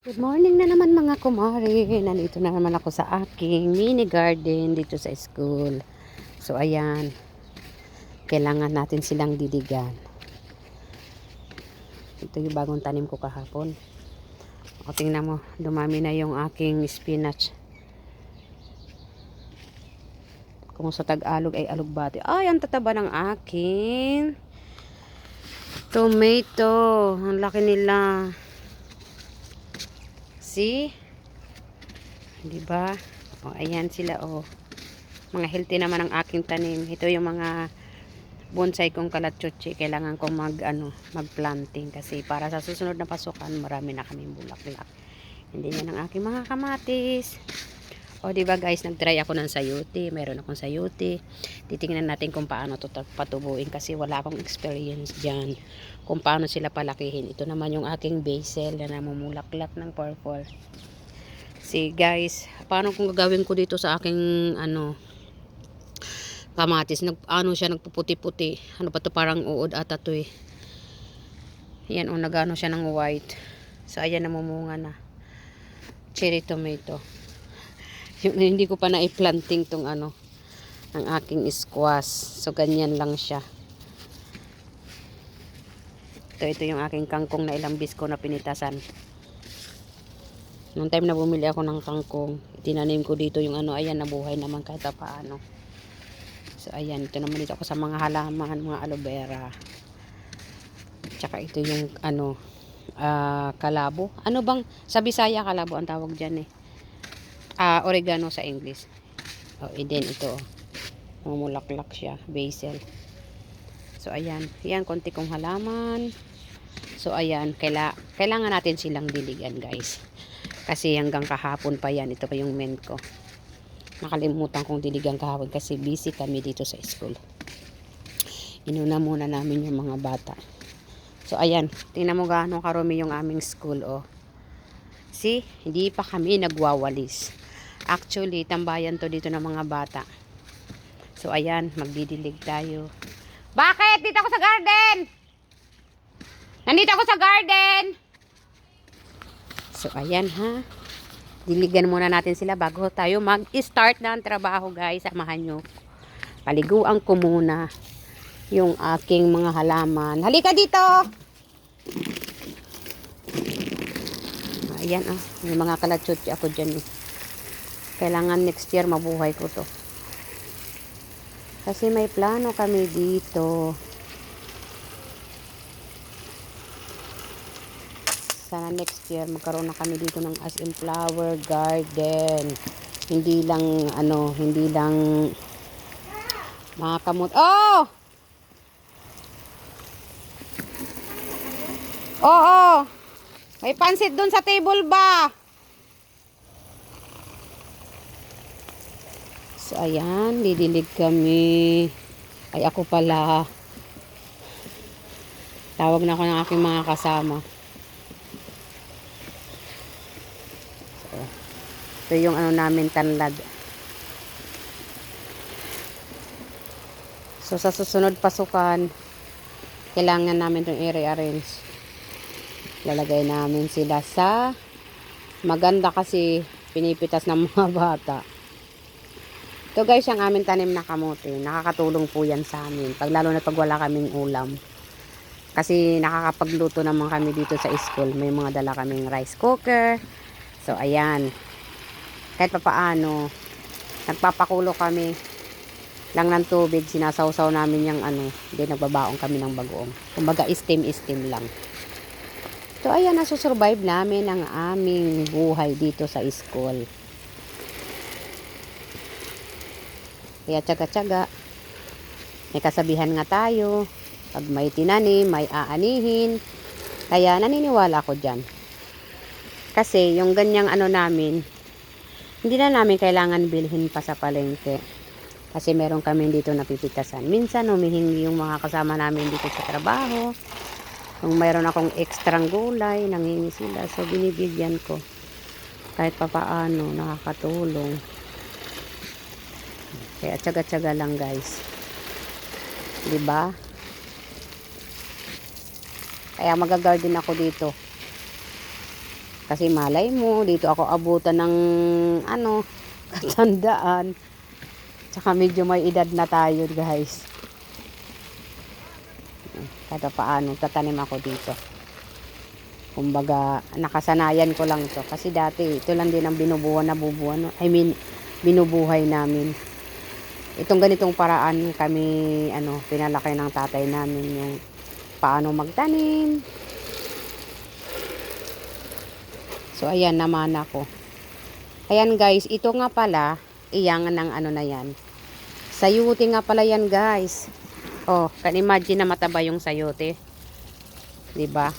Good morning na naman mga kumare. Nandito na naman ako sa aking mini garden dito sa school. So ayan, kailangan natin silang diligan. Ito yung bagong tanim ko kahapon. O tingnan mo, dumami na yung aking spinach. Kung sa Tagalog ay alugbati. Ay, ang tataba ng aking tomato. Ang laki nila. See? Diba? O, ayan sila, o. Mga healthy naman ang aking tanim. Ito yung mga bonsai kong kalatsuchi. Kailangan kong mag-planting. Kasi para sa susunod na pasukan, marami na kaming bulaklak. Hindi yan ang aking mga kamatis. O, diba guys, nag-try ako ng sayote. Meron akong sayote. Titingnan natin kung paano ito patubuin. Kasi wala akong experience dyan. Kung paano sila palakihin. Ito naman yung aking basil na namumulaklak ng purple. See guys, paano kung gagawin ko dito sa aking kamatis, siya nagpuputi-puti. Ano pa to, parang uod ata to eh. Yan, nagano siya ng white. So ayan, namumunga na. Cherry tomato. Yung hindi ko pa na-planting tong ang aking squash. So ganyan lang siya. Ito yung aking kangkong na ilang bis ko na pinitasan. Nung time na bumili ako ng kangkong, tinanim ko dito yung ayan, nabuhay naman kahit paano. So ayan, ito naman dito ako sa mga halaman, mga aloe vera. Tsaka ito yung kalabo. Ano bang, sa Bisaya kalabo ang tawag dyan eh. Oregano sa English. Oh, then ito, mamulaklak siya, basil. So ayan, yan konti kong halaman. So ayan, kailangan natin silang diligan guys. Kasi hanggang kahapon pa yan. Ito pa yung men ko. Nakalimutan kong diligan kahapon kasi busy kami dito sa school. Inuna muna namin yung mga bata. So ayan, tingnan mo gaano karumi yung aming school. Oh. See, hindi pa kami nagwawalis. Actually, tambayan to dito ng mga bata. So ayan, magdidilig tayo. Bakit? Dito ako sa garden! Nandito ako sa garden! So, ayan ha. Diligan muna natin sila bago tayo mag-start ng trabaho guys. Samahan nyo. Paliguan ko muna yung aking mga halaman. Halika dito! Ayan oh. May mga kalatsuchi ako dyan eh. Kailangan next year mabuhay ko to. Kasi may plano kami dito. Sana next year magkaroon na kami dito ng as in flower garden. Hindi lang mga kamot. Oh! Oo. May pansit dun sa table ba? So ayan, didilig kami. Ay ako pala. Tawag na ako ng aking mga kasama. Ito yung namin tanlad. So sa susunod pasukan, kailangan namin itong i-rearrange. Lalagay namin sila sa maganda kasi pinipitas ng mga bata. Ito guys, yung amin tanim na kamote. Nakakatulong po yan sa amin. Lalo na pag wala kaming ulam. Kasi nakakapagluto naman kami dito sa school. May mga dala kaming rice cooker. So ayan. Kahit papaano, nagpapakulo kami lang ng tubig, sinasawsaw namin yung then nagbabaong kami ng bagoong. Kumbaga steam lang. So ayan, nasusurvive namin ang aming buhay dito sa school. Kaya tsaga-tsaga, may kasabihan nga tayo, pag may tinanim, may aanihin. Kaya naniniwala ko dyan. Kasi yung ganyang namin, hindi na namin kailangan bilhin pa sa palengke. Kasi meron kami dito napipitasan. Minsan humihingi yung mga kasama namin dito sa trabaho. Kung mayroon akong ekstrang gulay, nanghingi sila. So binibigyan ko. Kahit papaano, nakakatulong. Kaya tsaga-tsaga lang guys. Diba? Kaya mag-garden ako dito. Kasi malay mo, dito ako abutan ng ano, katandaan. Tsaka medyo may edad na tayo, guys. Kada paano, tatanim ako dito. Kumbaga, nakasanayan ko lang to. Kasi dati, ito lang din ang nabubuhan. I mean, binubuhay namin. Itong ganitong paraan kami, pinalaki ng tatay namin yung paano magtanim. So, ayan naman ako. Ayan guys, ito nga pala, iyang ng ano na yan. Sayote nga pala yan guys. Oh, can imagine na mataba yung sayote. Diba?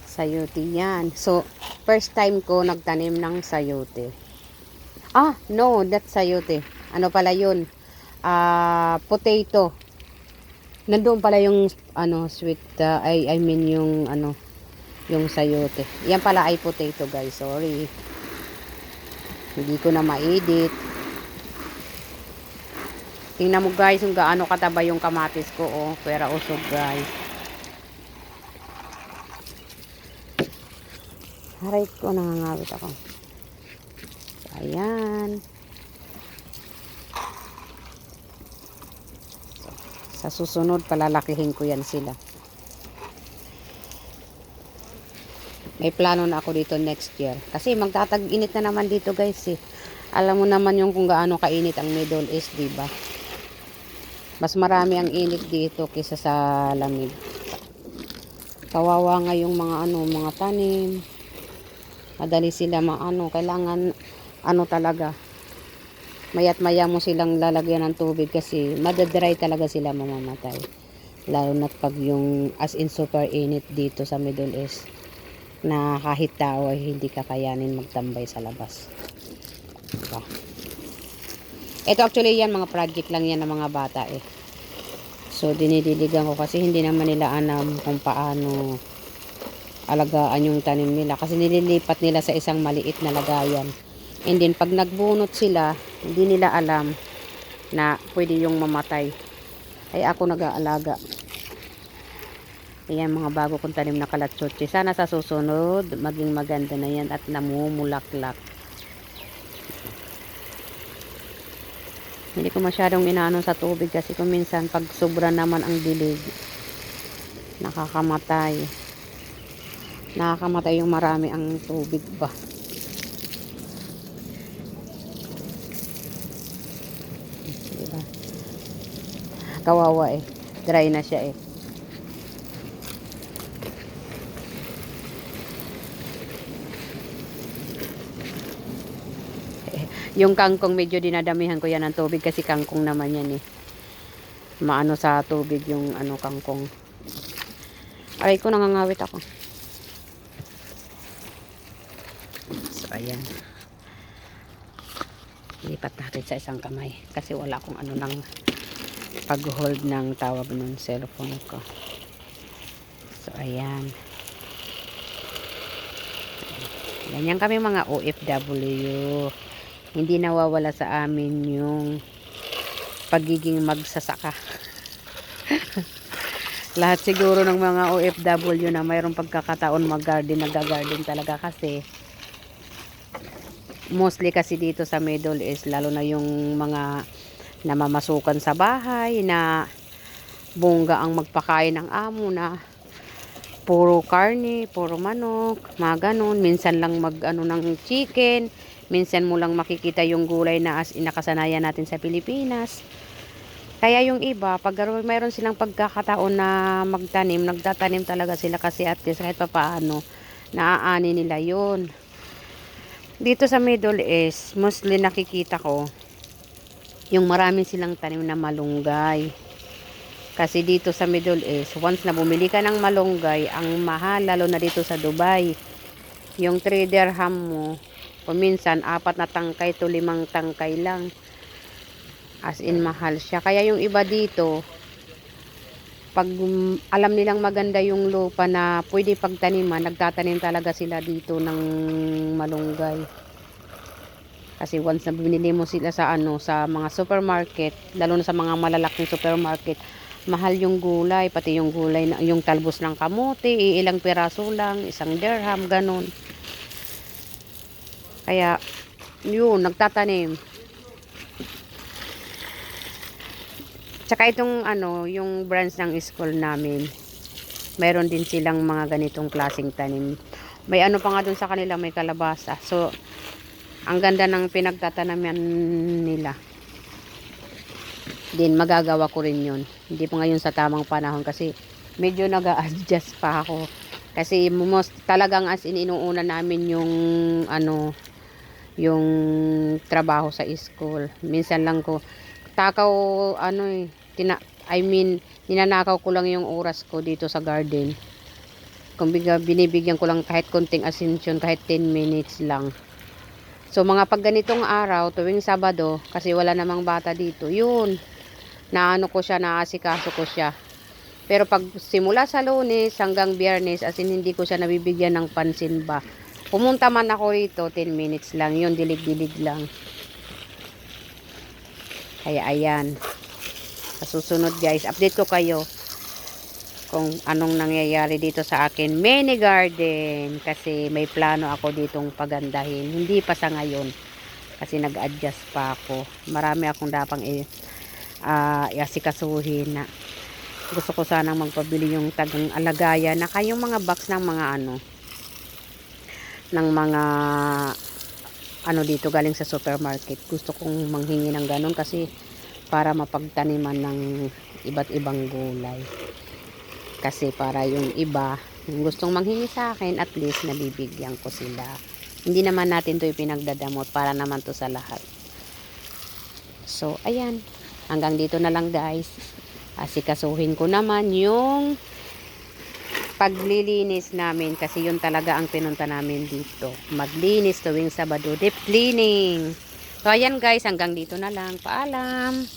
Sayote yan. So, first time ko nagtanim ng sayote. Ah, no, that's sayote. Ano pala yun? Potato. Nandoon pala yung sweet, I mean yung yung sayote. Yan pala ay potato guys. Sorry. Hindi ko na ma-edit. Tingnan mo guys kung gaano kataba yung kamatis ko. Oh, pera usog guys. Haray ko, nangangawit ako. Ayan. Sa susunod, palalakihin ko yan sila. May plano na ako dito next year. Kasi magtatag-init na naman dito guys eh. Alam mo naman yung kung gaano kainit ang Middle East, diba? Mas marami ang init dito kaysa sa lamig. Kawawa nga yung mga mga tanim. Madali sila kailangan talaga. Mayat maya mo silang lalagyan ng tubig kasi madadry talaga sila, mamamatay. Lalo na pag yung as in super init dito sa Middle East. Na kahit tao ay hindi kakayanin magtambay sa labas. Diba? Ito actually yan, mga project lang yan ng mga bata eh. So dinidiligan ko kasi hindi naman nila alam kung paano alagaan yung tanim nila. Kasi nililipat nila sa isang maliit na lagayan. And then pag nagbunot sila, hindi nila alam na pwede yung mamatay. Ay ako nag-aalaga. Ayan mga bago kong tanim na kalatsotsi. Sana sa susunod, maging maganda na yan at namumulaklak. Hindi ko masyadong inaano sa tubig kasi kung minsan pag sobra naman ang dilig, nakakamatay. Nakakamatay yung marami ang tubig ba. Diba? Kawawa eh. Dry na siya eh. Yung kangkong medyo dinadamihan ko yan ng tubig kasi kangkong naman yan eh. Maano sa tubig yung kangkong. Aray ko, nangangawit ako. So ayan. Lipat natin sa isang kamay kasi wala akong ng pag-hold ng tawag ng cellphone ko. So ayan. Ganyan kami mga OFW. Hindi nawawala sa amin yung pagiging magsasaka. Lahat siguro ng mga OFW na mayroong pagkakataon mag-garden, nag-garden talaga kasi mostly kasi dito sa Middle East, lalo na yung mga namamasukan sa bahay na bongga ang magpakain ng amo na puro karne, puro manok, mga ganun. Minsan lang ng chicken. Minsan mo lang makikita yung gulay na as inakasanayan natin sa Pilipinas. Kaya yung iba, pag mayroon silang pagkakataon na magtanim, nagtatanim talaga sila kasi at least kahit pa paano, naaani nila yun. Dito sa Middle East, mostly nakikita ko, yung marami silang tanim na malunggay. Kasi dito sa Middle East, once na bumili ka ng malunggay, ang mahal, lalo na dito sa Dubai. Yung 3 dirham mo, kuminsan 4 na tangkay to 5 tangkay lang. As in mahal siya. Kaya yung iba dito, pag alam nilang maganda yung lupa na pwede pagtaniman, nagtatanim talaga sila dito ng malunggay. Kasi once na binili mo sila sa sa mga supermarket, lalo na sa mga malalaking supermarket, Mahal yung gulay, pati yung gulay na yung talbos ng kamote, ilang piraso lang, 1 dirham, ganun. Kaya yun, nagtatanim. Tsaka itong ano, yung branch ng school namin, mayroon din silang mga ganitong klaseng tanim. May ano pa nga dun sa kanila, may kalabasa. So, ang ganda ng pinagtatanaman nila. Din magagawa ko rin yun. Hindi pa ngayon sa tamang panahon kasi medyo nag-a-adjust pa ako. Kasi most talagang as in inuuna namin yung ano, yung trabaho sa school. Minsan lang ko takaw ano ninanakaw ko lang yung oras ko dito sa garden. Kumbaga binibigyan ko lang kahit konting atensyon, kahit 10 minutes lang. So mga pag ganitong araw, tuwing Sabado, kasi wala namang bata dito, yun, naano ko siya, naasikaso ko siya. Pero pag simula sa Lunes hanggang Biyernes, as in hindi ko siya nabibigyan ng pansin ba. Pumunta man ako rito, 10 minutes lang, yun, dilig-dilig lang. Kaya ayan, sa susunod guys, update ko kayo kung anong nangyayari dito sa akin mini garden, kasi may plano ako ditong pagandahin. Hindi pa sa ngayon kasi nag-adjust pa ako. Marami akong dapang iasikasuhin na gusto ko sanang magpabili yung tagang alagaya na kayong mga box ng mga ano, ng mga ano dito galing sa supermarket. Gusto kong manghingi ng ganun kasi para mapagtaniman ng iba't ibang gulay. Kasi para yung iba, yung gustong manghingi sa akin, at least nabibigyan ko sila. Hindi naman natin to ipinagdadamot, para naman to sa lahat. So, ayan. Hanggang dito na lang guys. Asikasuhin ko naman yung paglilinis namin kasi yun talaga ang pinunta namin dito. Maglinis tuwing Sabado, deep cleaning. So, ayan guys. Hanggang dito na lang. Paalam.